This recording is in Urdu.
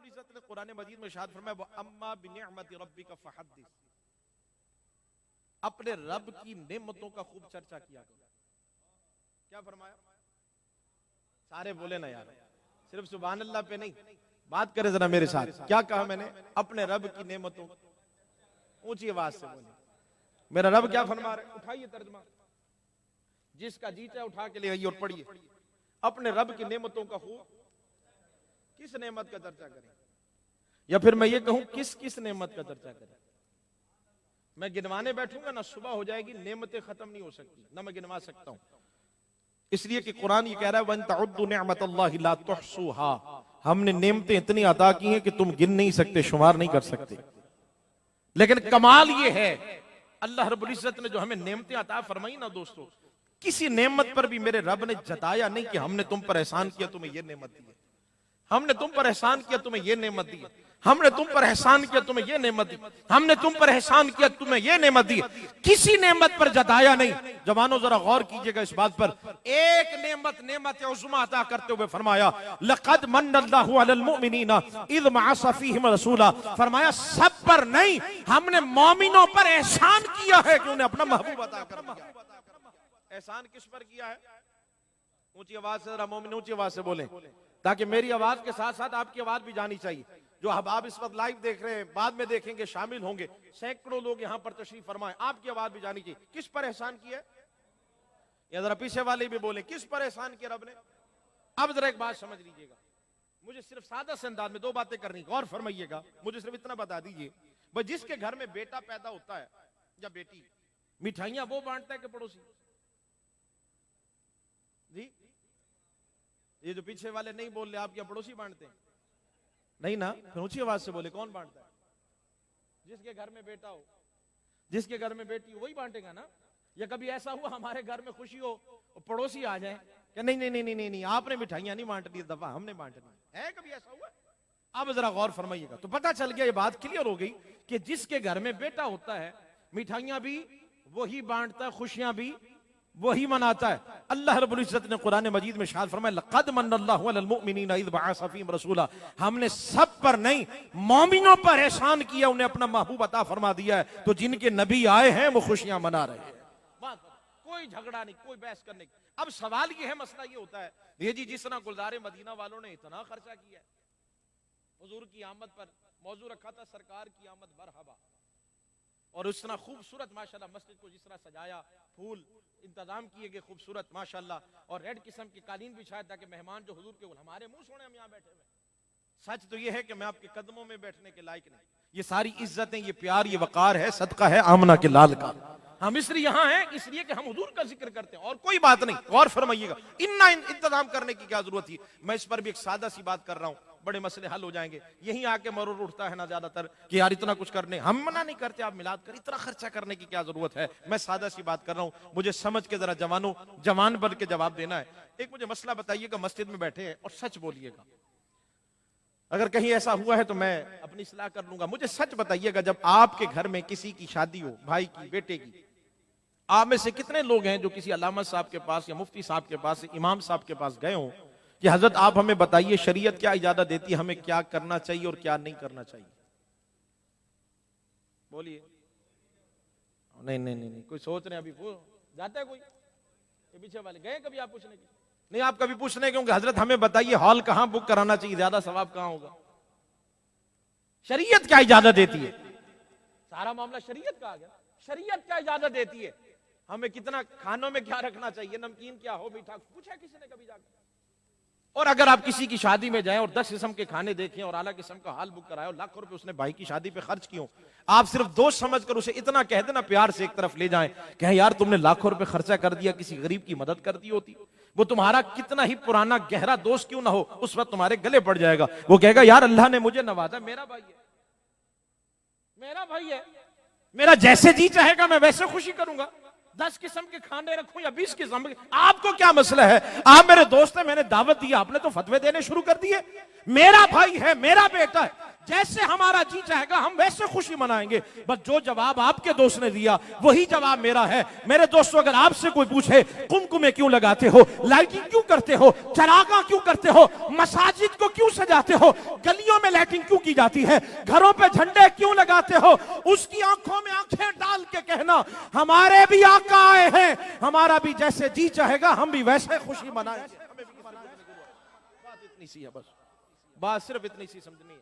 العزت نے قرآن مجید میں ارشاد فرمایا وَأَمَّا بِنِعْمَةِ رَبِّكَ فَحَدِّثْ، اپنے رب کی نعمتوں کا خوب چرچا کیا کرو. کیا فرمایا؟ سارے بولے نا یار، صرف سبحان اللہ پہ نہیں، بات کرے ذرا میرے ساتھ. کیا کہا میں نے؟ اپنے رب کی نعمتوں. اونچی آواز سے بولے. میرا رب کیا فرما رہے؟ اٹھائیے ترجمہ، جس کا جی چاہے اٹھا کے لے آئیے اور پڑھیے. اپنے رب کی نعمتوں کا خوب. کس نعمت کا چرچا کریں؟ یا پھر میں یہ کہوں کس نعمت کا چرچا کریں؟ میں گنوانے بیٹھوں گا نا صبح ہو جائے گی، نعمتیں ختم نہیں ہو سکتی، نہ میں گنوا سکتا ہوں. اس لیے کہ قرآن یہ کہہ رہا ہے وَإِن تَعُدُّوا نِعْمَةَ اللَّهِ لَا تُحْصُوهَا، ہم نے نعمتیں اتنی عطا کی ہیں کہ تم گن نہیں سکتے، شمار نہیں کر سکتے. لیکن کمال یہ ہے اللہ رب العزت نے جو ہمیں نعمتیں عطا فرمائی نا دوستو، کسی نعمت پر بھی میرے رب نے جتایا نہیں کہ ہم نے تم پر احسان کیا تمہیں یہ نعمت دی ہے، ہم نے تم پر احسان کیا تمہیں یہ نعمت دی ہے، ہم نے تم پر احسان کیا تمہیں یہ نعمت دی، ہم نے تم پر احسان کیا تمہیں یہ نعمت دی. کسی نعمت پر جتایا نہیں. جوانوں ذرا غور کیجئے گا اس بات پر. ایک نعمت عظمی عطا کرتے ہوئے فرمایا لَقَدْ مَنَّ اللَّهُ عَلَى الْمُؤْمِنِينَ إِذْ بَعَثَ فِيهِمْ رَسُولًا، فرمایا سب پر نہیں، ہم نے مومنوں پر احسان کیا ہے کہ انہیں اپنا محبوب عطا کر دیا. احسان کس پر کیا ہے؟ اونچی آواز سے ذرا مومن اونچی آواز سے بولیں تاکہ میری آواز کے ساتھ ساتھ آپ کی آواز بھی جانی چاہیے. جو احباب اس وقت لائیو دیکھ رہے ہیں، بعد میں دیکھیں گے، شامل ہوں گے، سینکڑوں لوگ یہاں پر تشریف فرمائیں، آپ کی آواز بھی جانی چاہیے. کس پر احسان کیا ہے؟ یا ذرا پیچھے والے بھی بولیں کس پر احسان کیا رب نے؟ اب ذرا ایک بات سمجھ لیجئے گا، مجھے صرف سادہ سے انداز میں دو باتیں کرنی، غور فرمائیے گا. مجھے صرف اتنا بتا دیجئے، بھئی جس کے گھر میں بیٹا پیدا ہوتا ہے یا بیٹی، مٹھائیاں وہ بانٹتا ہے کہ پڑوسی؟ جی یہ جو پیچھے والے نہیں بول رہے، آپ کیا پڑوسی بانٹتے ہیں؟ نہیں نا، پھر اونچی آواز سے بولے کون بانٹتا ہے؟ جس کے گھر میں بیٹا ہو، جس کے گھر میں بیٹی ہو وہی بانٹے گا نا. یا کبھی ایسا ہوا ہمارے گھر میں خوشی ہو پڑوسی آ جائیں کہ نہیں آپ نے مٹھائیاں نہیں بانٹنی، دفعہ ہم نے بانٹنی ہے، کبھی ایسا ہوا؟ اب ذرا غور فرمائیے گا تو پتہ چل گیا، یہ بات کلیئر ہو گئی کہ جس کے گھر میں بیٹا ہوتا ہے مٹھائیاں بھی وہی بانٹتا ہے، خوشیاں بھی وہی مناتا ہے. اللہ رب العزت نے قرآن مجید میں ارشاد فرمایا لَقَدْ مَنَّ اللَّهُ عَلَى الْمُؤْمِنِينَ إِذْ بَعَثَ فِيهِمْ رَسُولًا، ہم نے سب پر نہیں مومنوں پر احسان کیا، انہیں اپنا محبوب عطا فرما دیا ہے. تو جن کے نبی آئے ہیں وہ خوشیاں منا رہے ہیں. کوئی جھگڑا نہیں، کوئی بحث کرنے کی. اب سوال یہ ہے، مسئلہ یہ ہوتا ہے یہ جی جس طرح گلزار مدینہ والوں نے اتنا خرچہ کیا ہے حضور کی آمد پر، موضوع رکھا تھا سرکار کی آمد مرحبا، اور اس طرح خوبصورت ماشاءاللہ مسجد کو جس طرح سجایا، پھول انتظام کیے گئے خوبصورت ماشاءاللہ، اور ریڈ قسم کی قالین بچھایا تاکہ مہمان جو حضور کے ہمارے منہ سونے ہم یہاں بیٹھے ہوئے. سچ تو یہ ہے کہ میں آپ کے قدموں میں بیٹھنے کے لائق نہیں. یہ ساری عزتیں، یہ پیار، یہ وقار ہے، صدقہ ہے آمنہ کے لال کا. ہم اس لیے یہاں ہیں اس لیے کہ ہم حضور کا ذکر کرتے ہیں اور کوئی بات نہیں. غور فرمائیے گا، انتظام کرنے کی کیا ضرورت تھی؟ میں اس پر بھی ایک سادہ سی بات کر رہا ہوں، بڑے مسئلے حل ہو جائیں گے. یہیں آ کے مرور اٹھتا ہے نا زیادہ تر کہ یار اتنا کچھ کرنے، ہم منع نہیں کرتے آپ میلاد کر، اتنا خرچہ کرنے کی کیا ضرورت ہے؟ میں سادہ سی بات کر رہا ہوں، مجھے سمجھ کے ذرا جوان بن کے جواب دینا ہے. ایک مجھے مسئلہ بتائیے گا، مسجد میں بیٹھے ہیں اور سچ بولیے گا، اگر کہیں ایسا ہوا ہے تو میں اپنی اصلاح کر لوں گا. مجھے سچ بتائیے گا، جب آپ کے گھر میں کسی کی شادی ہو، بھائی کی، بیٹے کی، آپ میں سے کتنے لوگ ہیں جو کسی علامہ صاحب کے پاس یا مفتی صاحب کے پاس، امام صاحب کے پاس گئے ہوں کہ حضرت آپ ہمیں بتائیے شریعت کیا اجازت دیتی ہے، ہمیں کیا کرنا چاہیے اور کیا نہیں کرنا چاہیے؟ بولیے. نہیں کوئی سوچ رہے ہیں ابھی جاتا ہے کوئی؟ یہ پیچھے والے گئے کبھی آپ پوچھنے کی؟ نہیں آپ کبھی پوچھنے کیوں کہ حضرت ہمیں بتائیے ہال کہاں بک کرانا چاہیے، زیادہ ثواب کہاں ہوگا؟ شریعت کیا اجازت دیتی ہے؟ سارا معاملہ شریعت کا آ گیا. شریعت کیا اجازت دیتی ہے؟ ہمیں کتنا کھانوں میں کیا رکھنا چاہیے، نمکین کیا ہو، میٹھا، پوچھا کسی نے کبھی جا کر؟ اور اگر آپ کسی کی شادی میں جائیں اور 10 قسم کے کھانے دیکھیں اور اعلیٰ قسم کا ہال بک کرائے اور لاکھوں روپے اس نے بھائی کی شادی پہ خرچ کیوں، آپ صرف دوست سمجھ کر اسے اتنا کہہ دینا، پیار سے ایک طرف لے جائیں، کہیں یار تم نے لاکھوں روپے خرچہ کر دیا، کسی غریب کی مدد کر دی ہوتی. وہ تمہارا کتنا ہی پرانا گہرا دوست کیوں نہ ہو، اس وقت تمہارے گلے پڑ جائے گا. وہ کہے گا یار اللہ نے مجھے نوازا، میرا بھائی ہے، میرا بھائی ہے، میرا جیسے جی چاہے گا میں ویسے خوشی کروں گا. 10 قسم کے کھانے رکھوں یا 20 قسم کے، آپ کو کیا مسئلہ ہے؟ آپ میرے دوست ہیں، میں نے دعوت دی، آپ نے تو فتوے دینے شروع کر دیے. میرا بھائی ہے، میرا بیٹا ہے، جیسے ہمارا جی چاہے گا ہم ویسے خوشی منائیں گے. بس جو جواب آپ کے دوست نے دیا وہی جواب میرا ہے. میرے دوستو اگر آپ سے کوئی پوچھے قمقمے کیوں لگاتے ہو, لائٹنگ کیوں کرتے ہو, چراغاں کیوں کرتے ہو, مساجد کو کیوں سجاتے ہو, گلیوں میں لائٹنگ کیوں کی جاتی ہے, گھروں پہ جھنڈے کیوں لگاتے ہو, اس کی آنکھوں میں آنکھیں ڈال کے کہنا ہمارے بھی آقا آئے ہیں, ہمارا بھی جیسے جی چاہے گا ہم بھی ویسے خوشی منائیں گے. بات اتنی سی ہے, بس بات صرف اتنی سی سمجھنی ہے.